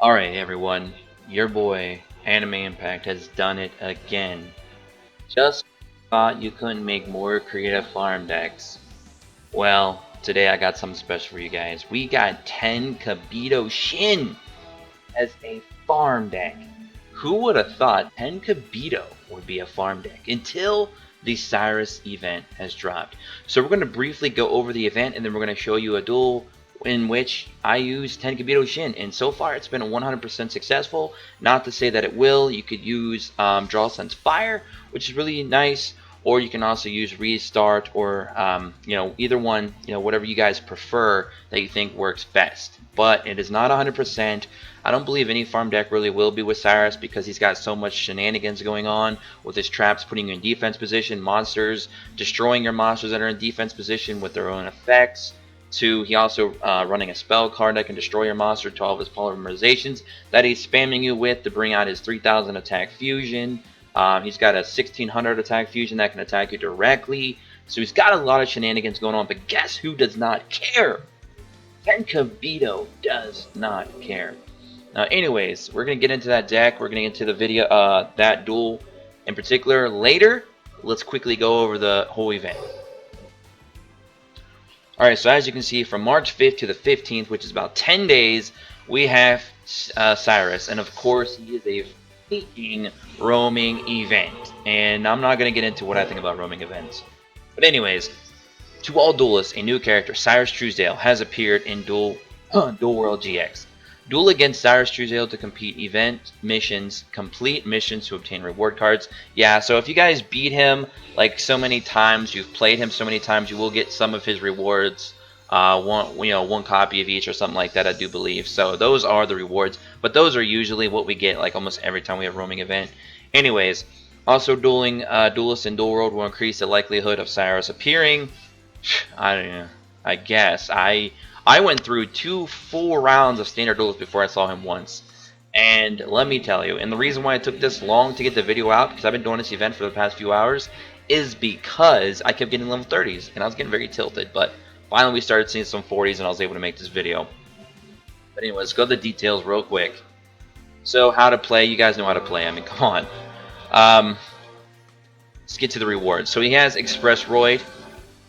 Alright everyone, your boy Anime Impact has done it again. Just thought you couldn't make more creative farm decks. Well, today I got something special for you guys. We got Tenkabito Shien as a farm deck. Who would have thought Tenkabito would be a farm deck until the Syrus event has dropped. So we're going to briefly go over the event and then we're going to show you a duel in which I use Tenkabito Shien, and so far it's been 100% successful. Not to say that it will. You could use Draw Sense Fire, which is really nice, or you can also use Restart, or either one, whatever you guys prefer that you think works best. But it is not 100%. I don't believe any farm deck really will be with Syrus because he's got so much shenanigans going on with his traps putting you in defense position, monsters destroying your monsters that are in defense position with their own effects. Two, he also running a spell card that can destroy your monster to all of his polymerizations that he's spamming you with to bring out his 3000 attack fusion. He's got a 1600 attack fusion that can attack you directly. So he's got a lot of shenanigans going on, but guess who does not care? Tenkabito does not care. Anyways, we're going to get into that deck. We're going to get into the video, that duel in particular later. Let's quickly go over the whole event. Alright, so as you can see, from March 5th to the 15th, which is about 10 days, we have Syrus. And of course, he is a freaking roaming event. And I'm not going to get into what I think about roaming events. But anyways, to all duelists, a new character, Syrus Truesdale, has appeared in Duel World GX. Duel against Syrus Truesdale to compete event missions, complete missions to obtain reward cards. Yeah, so if you guys beat him like so many times, you've played him so many times, you will get some of his rewards. One copy of each or something like that, I do believe. So those are the rewards, but those are usually what we get like almost every time we have a roaming event. Anyways, also duelists in Duel World will increase the likelihood of Syrus appearing. I don't know. I guess I went through 2 full rounds of standard duels before I saw him once. And let me tell you, and the reason why it took this long to get the video out, because I've been doing this event for the past few hours, is because I kept getting level 30s, and I was getting very tilted. But finally we started seeing some 40s, and I was able to make this video. But anyway, let's go to the details real quick. So, how to play, you guys know how to play, I mean, come on. Let's get to the rewards. So he has Express Roid,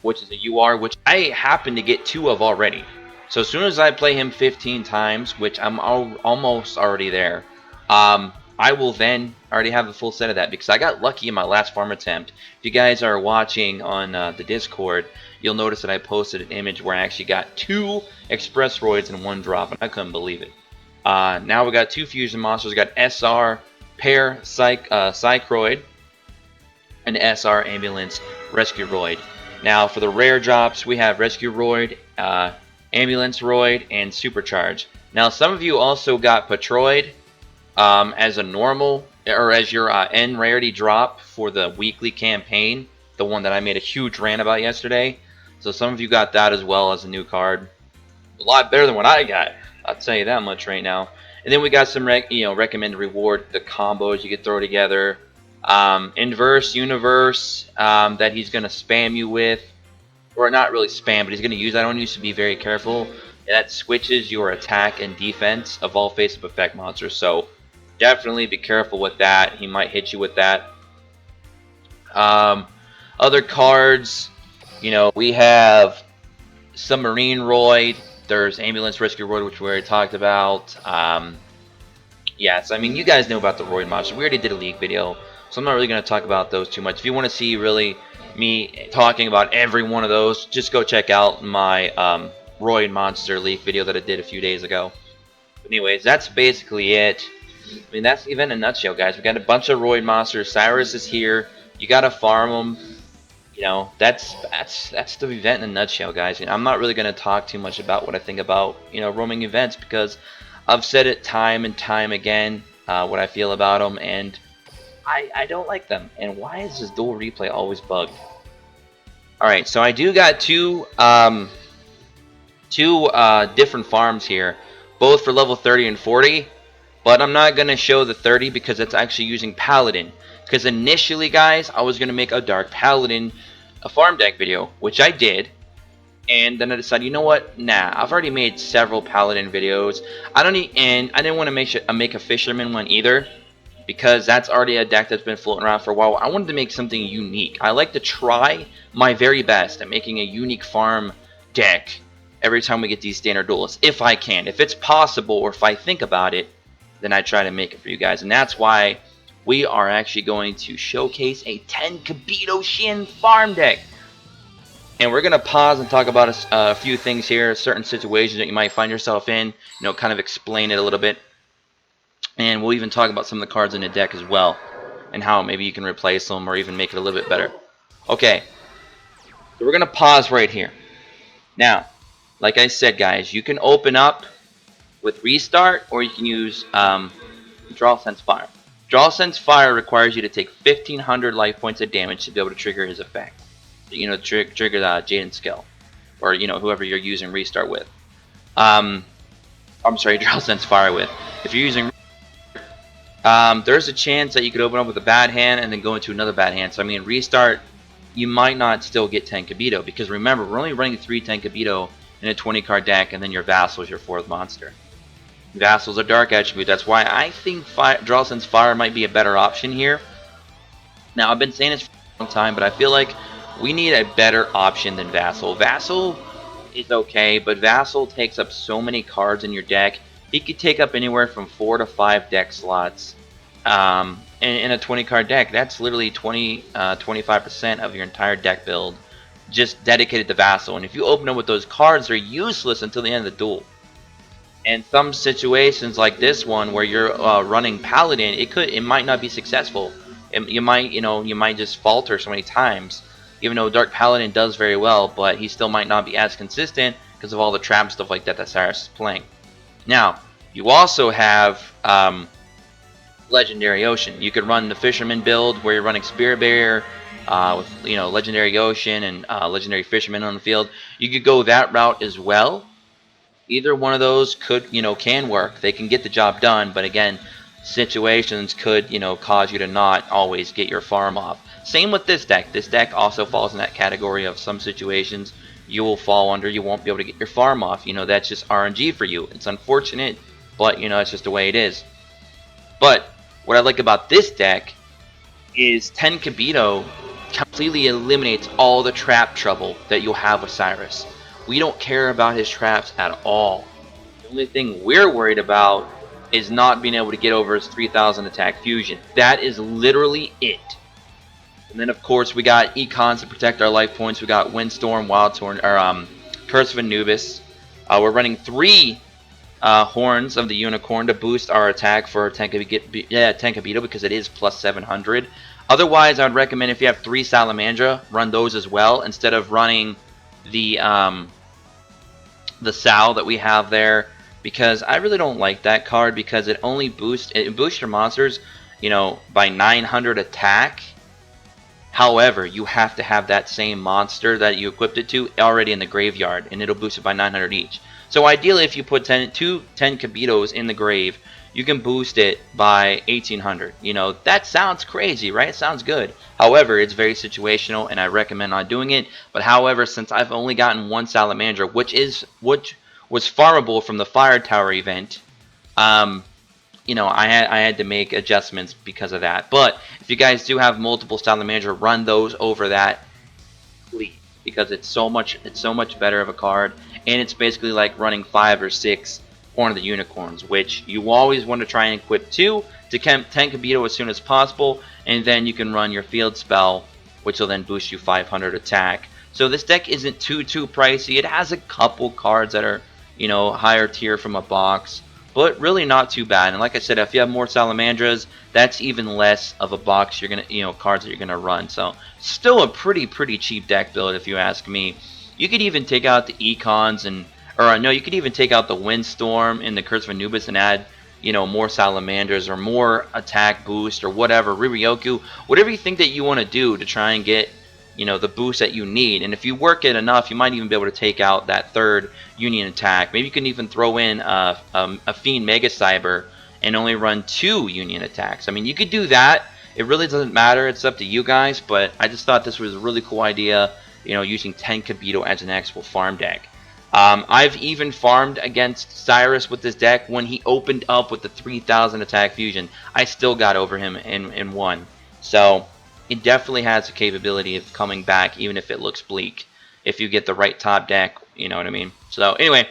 which is a UR, which I happen to get 2 of already. So as soon as I play him 15 times, which I'm almost already there, I will then already have a full set of that because I got lucky in my last farm attempt. If you guys are watching on the Discord, you'll notice that I posted an image where I actually got 2 Express Roids in 1 drop, and I couldn't believe it. Now we got 2 fusion monsters. We got SR Pair Psychroid and SR Ambulance Rescue Roid. Now for the rare drops, we have Rescue Roid, Ambulance Roid, and Supercharge. Now some of you also got Patroid as a normal, or as your N rarity drop for the weekly campaign, the one that I made a huge rant about yesterday. So some of you got that as well as a new card. A lot better than what I got, I'll tell you that much right now. And then we got some recommended reward, the combos you could throw together. Inverse Universe that he's going to spam you with. Or not really spam, but he's going to use. I don't use to be very careful. That switches your attack and defense of all face-up effect monsters. So definitely be careful with that. He might hit you with that. Other cards, we have Submarine Roid. There's Ambulance Rescue Roid, which we already talked about. Yes, I mean, you guys know about the Roid monster. We already did a league video, so I'm not really going to talk about those too much. If you want to see really me talking about every one of those, just go check out my Roid Monster League video that I did a few days ago. But anyways, that's basically it. I mean, that's the event in a nutshell, guys. We got a bunch of Roid monsters. Syrus is here. You gotta farm them. That's the event in a nutshell, guys. I'm not really gonna talk too much about what I think about roaming events because I've said it time and time again what I feel about them, and I don't like them. And why is this dual replay always bugged? Alright, so I do got two different farms here, both for level 30 and 40, but I'm not going to show the 30 because it's actually using Paladin. Because initially, guys, I was going to make a Dark Paladin farm deck video, which I did, And then I decided, you know what? Nah, I've already made several Paladin videos. I don't need, and I didn't want to make a Fisherman one either, because that's already a deck that's been floating around for a while. I wanted to make something unique. I like to try my very best at making a unique farm deck every time we get these standard duelists, if I can. If it's possible, or if I think about it, then I try to make it for you guys. And that's why we are actually going to showcase a Tenkabito Shien farm deck. And we're going to pause and talk about a few things here, certain situations that you might find yourself in, kind of explain it a little bit. And we'll even talk about some of the cards in the deck as well, and how maybe you can replace them or even make it a little bit better. Okay, so we're going to pause right here. Now, like I said, guys, you can open up with Restart, or you can use Draw Sense Fire. Draw Sense Fire requires you to take 1,500 life points of damage to be able to trigger his effect. Trigger the Jaden skill, or whoever you're using Restart with. I'm sorry, Draw Sense Fire with. If you're using, there's a chance that you could open up with a bad hand and then go into another bad hand. So I mean, Restart, you might not still get Tenkabito, because remember, we're only running 3 Tenkabito in a 20 card deck, and then your Vassal is your 4th monster. Vassal's a dark attribute. That's why I think Draw Sense Fire might be a better option here. Now, I've been saying this for a long time, but I feel like we need a better option than Vassal. Vassal is okay, but Vassal takes up so many cards in your deck. He could take up anywhere from 4 to 5 deck slots. In a 20 card deck, that's literally 25% of your entire deck build just dedicated to Vassal. And if you open up with those cards, they're useless until the end of the duel. And some situations like this one, where you're running Paladin, it might not be successful. You might just falter so many times. Even though Dark Paladin does very well, but he still might not be as consistent because of all the trap stuff like that Syrus is playing. Now, you also have Legendary Ocean. You could run the Fisherman build where you're running Spirit Barrier with Legendary Ocean and Legendary Fisherman on the field. You could go that route as well. Either one of those can work. They can get the job done, but again, situations could cause you to not always get your farm off. Same with this deck. This deck also falls in that category of some situations you will fall under. You won't be able to get your farm off. That's just RNG for you. It's unfortunate, but it's just the way it is. But what I like about this deck is Tenkabito completely eliminates all the trap trouble that you'll have with Syrus. We don't care about his traps at all. The only thing we're worried about is not being able to get over his 3,000 attack fusion. That is literally it. And then of course we got econs to protect our life points. We got Windstorm, Wildstorm, or Curse of Anubis. We're running 3 Horns of the Unicorn to boost our attack for Tenkabito, because it is plus 700. Otherwise, I would recommend, if you have 3 Salamandra, run those as well instead of running the Sal that we have there, because I really don't like that card, because it only boosts your monsters by 900 attack. However, you have to have that same monster that you equipped it to already in the graveyard, and it'll boost it by 900 each. So ideally, if you put 2 Tenkabitos in the grave, you can boost it by 1800. That sounds crazy, right? It sounds good. However, it's very situational, and I recommend not doing it. But however, since I've only gotten 1 Salamandra, which was farmable from the Fire Tower event, I had to make adjustments because of that. But if you guys do have multiple Salamandra, run those over that, please, because it's so much better of a card, and it's basically like running 5 or 6 Horn of the Unicorns, which you always want to try and equip 2 to Tenkabito as soon as possible, and then you can run your field spell, which will then boost you 500 attack. So this deck isn't too pricey. It has a couple cards that are higher tier from a box, but really not too bad. And like I said, if you have more Salamandras, that's even less of a box you're gonna cards that you're gonna run. So still a pretty cheap deck build, if you ask me. You could even take out the econs you could even take out the Windstorm and the Curse of Anubis and add more Salamanders or more attack boost or whatever, Riryoku, whatever you think that you want to do to try and get the boost that you need. And if you work it enough, you might even be able to take out that 3rd Union attack. Maybe you can even throw in a Fiend Mega Cyber and only run 2 Union attacks. I mean, you could do that. It really doesn't matter. It's up to you guys, but I just thought this was a really cool idea. using Tenkabito as an actual farm deck. I've even farmed against Syrus with this deck when he opened up with the 3000 attack fusion. I still got over him and won. So it definitely has the capability of coming back even if it looks bleak. If you get the right top deck, you know what I mean? So anyway,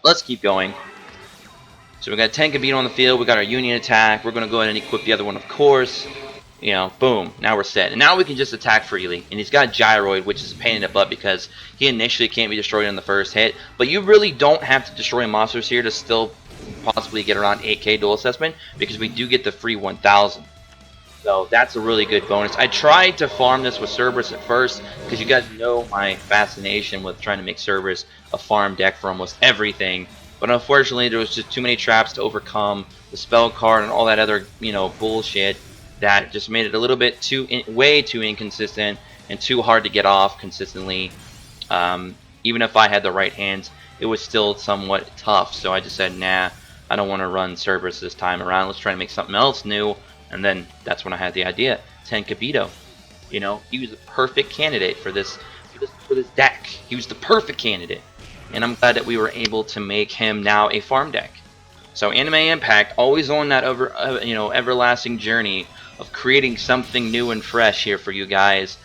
let's keep going. So we got Tenkabito on the field. We got our Union attack. We're going to go ahead and equip the other one, of course. Boom. Now we're set. And now we can just attack freely. And he's got Gyroid, which is a pain in the butt because he initially can't be destroyed on the first hit. But you really don't have to destroy monsters here to still possibly get around 8k duel assessment because we do get the free 1000. So that's a really good bonus. I tried to farm this with Cerberus at first because you guys know my fascination with trying to make Cerberus a farm deck for almost everything. But unfortunately, there was just too many traps to overcome, the spell card and all that other, bullshit that just made it a little bit way too inconsistent and too hard to get off consistently. Even if I had the right hands, it was still somewhat tough. So I just said, nah, I don't want to run Cerberus this time around. Let's try to make something else new. And then that's when I had the idea. Tenkabito. He was the perfect candidate for this deck. He was the perfect candidate. And I'm glad that we were able to make him now a farm deck. So Anime Impact, always on that everlasting journey of creating something new and fresh here for you guys.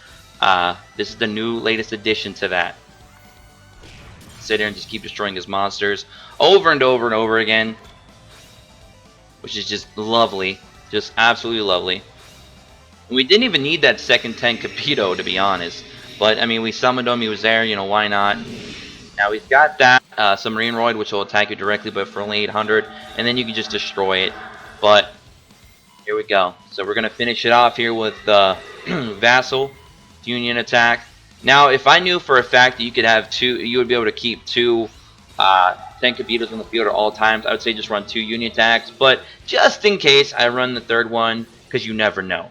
This is the latest addition to that. Sit there and just keep destroying his monsters over and over and over again, which is just lovely. Just absolutely lovely. We didn't even need that second Tenkabito, to be honest. But, I mean, we summoned him. He was there. Why not? Now, he's got that Submarine Roid, which will attack you directly, but for only 800. And then you can just destroy it. But, here we go. So, we're going to finish it off here with Vassal Union attack. Now, if I knew for a fact that you could have you would be able to keep two Tenkabitos on the field at all times, I would say just run 2 Union attacks, but just in case I run the third one, because you never know.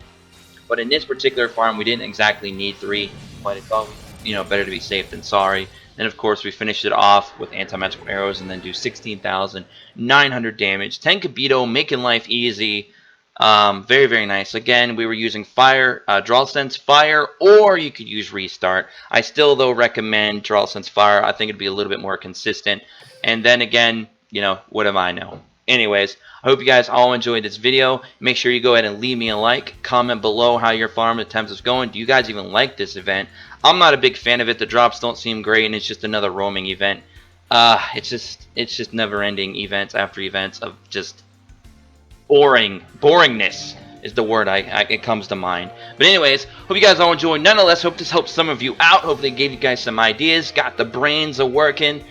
But in this particular farm, we didn't exactly need 3, but it's always, better to be safe than sorry. Then of course we finished it off with anti-magical arrows and then do 16,900 damage. Tenkabito making life easy. Very, very nice. Again, we were using fire, draw sense fire, or you could use restart. I still, though, recommend draw sense fire. I think it'd be a little bit more consistent. And then again, what do I know? Anyways, I hope you guys all enjoyed this video. Make sure you go ahead and leave me a like. Comment below how your farm attempts is going. Do you guys even like this event? I'm not a big fan of it. The drops don't seem great, and it's just another roaming event. It's just never-ending events after events of just boringness is the word it comes to mind. But anyways, hope you guys all enjoyed. Nonetheless, hope this helped some of you out. Hope they gave you guys some ideas, got the brains a working.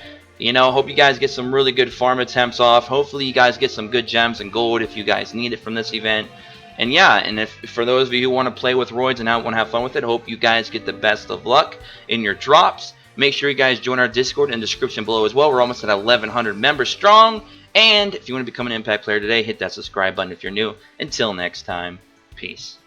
Hope you guys get some really good farm attempts off. Hopefully you guys get some good gems and gold if you guys need it from this event. And yeah, and if for those of you who want to play with roids and want to have fun with it, hope you guys get the best of luck in your drops. Make sure you guys join our Discord in the description below as well. We're almost at 1,100 members strong. And if you want to become an Impact player today, hit that subscribe button if you're new. Until next time, peace.